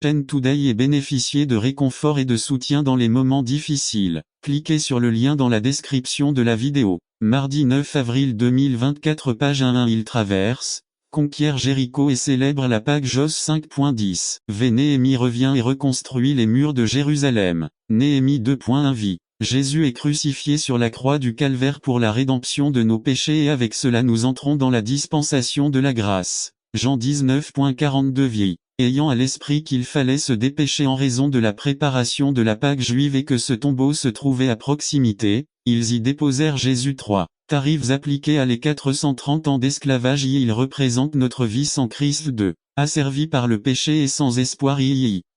chaîne Today et bénéficiez de réconfort et de soutien dans les moments difficiles. Cliquez sur le lien dans la description de la vidéo. Mardi 9 avril 2024 page 1 Il traverse, conquiert Jéricho et célèbre la Pâque Jos 5.10. Néhémie revient et reconstruit les murs de Jérusalem. Néhémie 2.1 Vie. Jésus est crucifié sur la croix du calvaire pour la rédemption de nos péchés et avec cela nous entrons dans la dispensation de la grâce. Jean 19.42 Vie. Ayant à l'esprit qu'il fallait se dépêcher en raison de la préparation de la Pâque juive et que ce tombeau se trouvait à proximité, ils y déposèrent Jésus. 3. Tarifs appliqués à les 430 ans d'esclavage. Il représente notre vie sans Christ. 2. Asservi par le péché et sans espoir.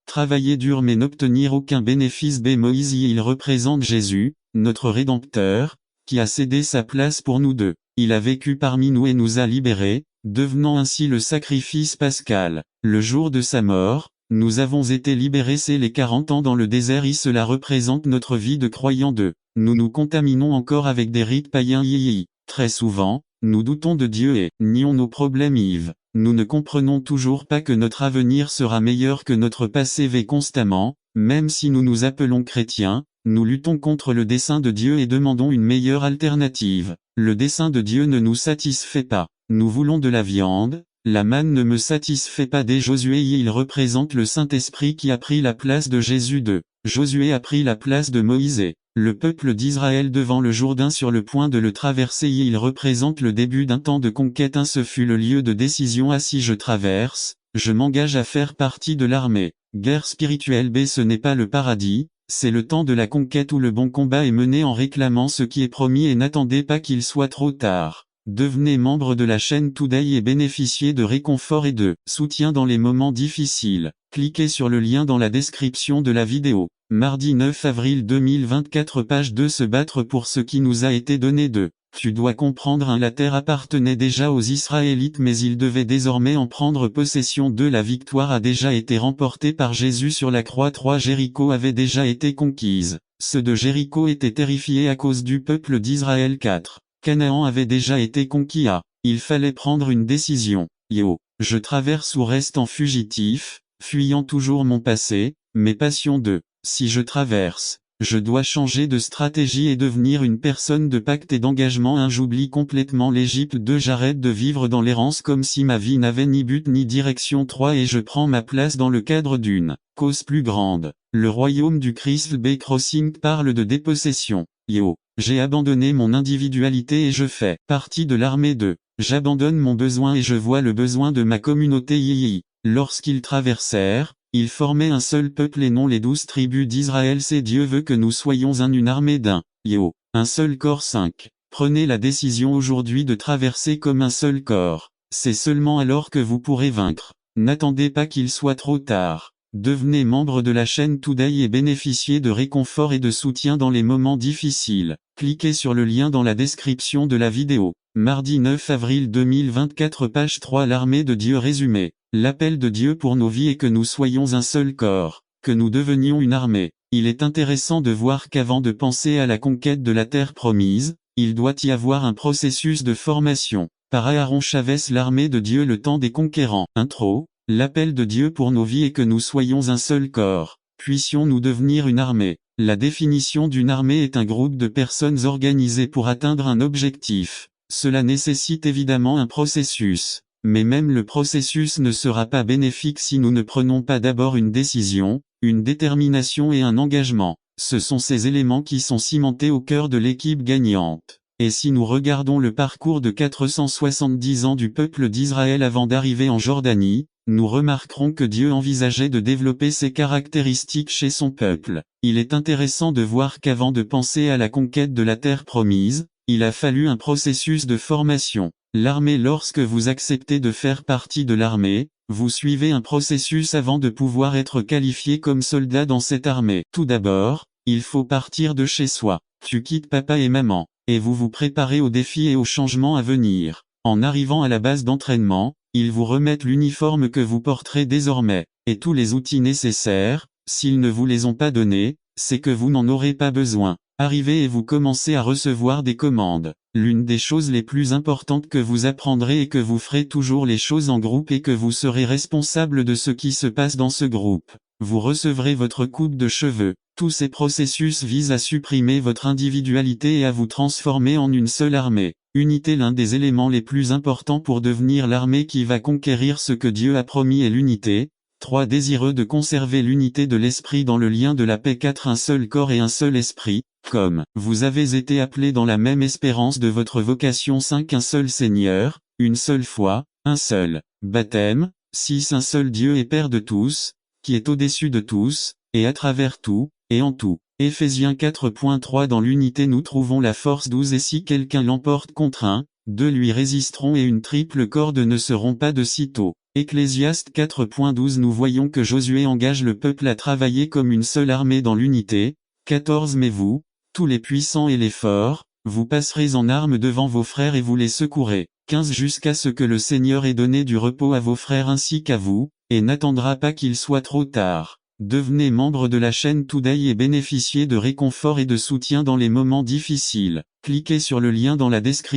Travailler dur mais n'obtenir aucun bénéfice. Moïse. Il représente Jésus, notre Rédempteur, qui a cédé sa place pour nous. 2. Il a vécu parmi nous et nous a libérés, devenant ainsi le sacrifice pascal. Le jour de sa mort, nous avons été libérés. C'est les 40 ans dans le désert. Cela représente notre vie de croyant. 2. Nous nous contaminons encore avec des rites païens. Très souvent, nous doutons de Dieu et nions nos problèmes. Nous ne comprenons toujours pas que notre avenir sera meilleur que notre passé. Constamment, même si nous nous appelons chrétiens, nous luttons contre le dessein de Dieu et demandons une meilleure alternative. Le dessein de Dieu ne nous satisfait pas. Nous voulons de la viande, la manne ne me satisfait pas. Josué. Il représente le Saint-Esprit qui a pris la place de Jésus. 2. Josué a pris la place de Moïse et le peuple d'Israël devant le Jourdain sur le point de le traverser. Il représente le début d'un temps de conquête. Ce fut le lieu de décision. Si je traverse, je m'engage à faire partie de l'armée. Guerre spirituelle. Ce n'est pas le paradis, c'est le temps de la conquête où le bon combat est mené en réclamant ce qui est promis et n'attendez pas qu'il soit trop tard. Devenez membre de la chaîne Today et bénéficiez de réconfort et de soutien dans les moments difficiles. Cliquez sur le lien dans la description de la vidéo. Mardi 9 avril 2024 page 2 Se battre pour ce qui nous a été donné. 2. Tu dois comprendre. La terre appartenait déjà aux Israélites mais ils devaient désormais en prendre possession. 2. La victoire a déjà été remportée par Jésus sur la croix. 3. Jéricho avait déjà été conquise. Ceux de Jéricho étaient terrifiés à cause du peuple d'Israël. 4. Canaan avait déjà été conquis. Il fallait prendre une décision. Je traverse ou reste en fugitif, fuyant toujours mon passé, mes passions. 2. Si je traverse, je dois changer de stratégie et devenir une personne de pacte et d'engagement. 1. J'oublie complètement l'Égypte. 2. J'arrête de vivre dans l'errance comme si ma vie n'avait ni but ni direction. 3. Et je prends ma place dans le cadre d'une cause plus grande. Le royaume du Christ. Crossing parle de dépossession. J'ai abandonné mon individualité et je fais partie de l'armée. 2. J'abandonne mon besoin et je vois le besoin de ma communauté. Lorsqu'ils traversèrent, ils formaient un seul peuple et non les 12 tribus d'Israël. C'est Dieu veut que nous soyons une armée d'un un seul corps. 5. Prenez la décision aujourd'hui de traverser comme un seul corps. C'est seulement alors que vous pourrez vaincre. N'attendez pas qu'il soit trop tard. Devenez membre de la chaîne Today et bénéficiez de réconfort et de soutien dans les moments difficiles. Cliquez sur le lien dans la description de la vidéo. Mardi 9 avril 2024 page 3 L'armée de Dieu résumé. L'appel de Dieu pour nos vies est que nous soyons un seul corps, que nous devenions une armée. Il est intéressant de voir qu'avant de penser à la conquête de la terre promise, il doit y avoir un processus de formation. Par Aaron Chavez. L'armée de Dieu le temps des conquérants. Intro. L'appel de Dieu pour nos vies est que nous soyons un seul corps. Puissions-nous devenir une armée. La définition d'une armée est un groupe de personnes organisées pour atteindre un objectif. Cela nécessite évidemment un processus. Mais même le processus ne sera pas bénéfique si nous ne prenons pas d'abord une décision, une détermination et un engagement. Ce sont ces éléments qui sont cimentés au cœur de l'équipe gagnante. Et si nous regardons le parcours de 470 ans du peuple d'Israël avant d'arriver en Jordanie, nous remarquerons que Dieu envisageait de développer ces caractéristiques chez son peuple. Il est intéressant de voir qu'avant de penser à la conquête de la terre promise, il a fallu un processus de formation. L'armée. Lorsque vous acceptez de faire partie de l'armée, vous suivez un processus avant de pouvoir être qualifié comme soldat dans cette armée. Tout d'abord, il faut partir de chez soi. Tu quittes papa et maman, et vous vous préparez aux défis et aux changements à venir. En arrivant à la base d'entraînement, ils vous remettent l'uniforme que vous porterez désormais, et tous les outils nécessaires. S'ils ne vous les ont pas donnés, c'est que vous n'en aurez pas besoin. Arrivez et vous commencez à recevoir des commandes. L'une des choses les plus importantes que vous apprendrez est que vous ferez toujours les choses en groupe et que vous serez responsable de ce qui se passe dans ce groupe. Vous recevrez votre coupe de cheveux. Tous ces processus visent à supprimer votre individualité et à vous transformer en une seule armée. Unité. L'un des éléments les plus importants pour devenir l'armée qui va conquérir ce que Dieu a promis est l'unité. 3. Désireux de conserver l'unité de l'esprit dans le lien de la paix. 4. Un seul corps et un seul esprit, comme vous avez été appelés dans la même espérance de votre vocation. 5. Un seul Seigneur, une seule foi, un seul baptême. 6. Un seul Dieu et Père de tous, qui est au-dessus de tous, et à travers tout, et en tout. Éphésiens 4.3. Dans l'unité nous trouvons la force. 12. Et si quelqu'un l'emporte contre un, deux lui résisteront et une triple corde ne seront pas de sitôt. Ecclésiaste 4.12. Nous voyons que Josué engage le peuple à travailler comme une seule armée dans l'unité. 14. Mais vous, tous les puissants et les forts, vous passerez en armes devant vos frères et vous les secourez. 15. Jusqu'à ce que le Seigneur ait donné du repos à vos frères ainsi qu'à vous, et n'attendra pas qu'il soit trop tard. Devenez membre de la chaîne Today et bénéficiez de réconfort et de soutien dans les moments difficiles. Cliquez sur le lien dans la description.